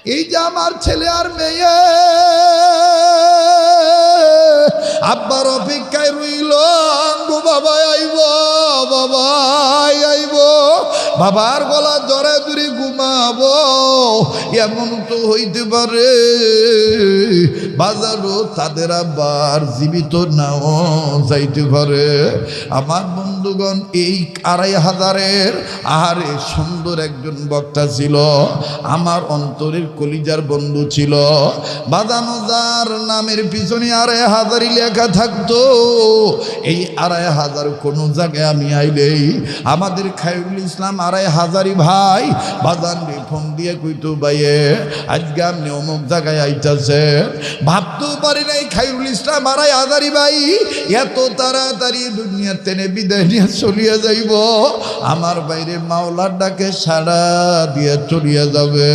এই যে আমার ছেলে আর মেয়ে আব্বার অপেক্ষায় রইল, গো বাবা আইব, বাবা আইব, বাবার গলা জড়ে জড়ি ঘুমাবো। এমন তো হইতে পারে বাজারও তাদের আবার জীবিত নাও যাইতে পারে। আমার বন্ধুগণ, এই 2500-এর আহারে সুন্দর একজন বক্তা ছিল, আমার অন্তরের কলিজার বন্ধু ছিল। বাজানো যার নামের পিছনে 2500 লেখা থাকতো, এই 2500 কোনো জায়গায় আমি আইলেই আমাদের খায়রুল ইসলাম 2500 ভাই বাজান রে ফোন দিয়ে কইতো, ভাইয়ে আজকে আপনি অমুক জায়গায় আইতাছে। ভাবতেও পারি নাই খায়রুল ইসলাম 2500 ভাই এত তাড়াতাড়ি দুনিয়ার তেনে বিদায় নিয়ে চলিয়া যাইব। আমার বাইরে মাওলার ডাকে সাড়া দিয়ে চলিয়া যাবে।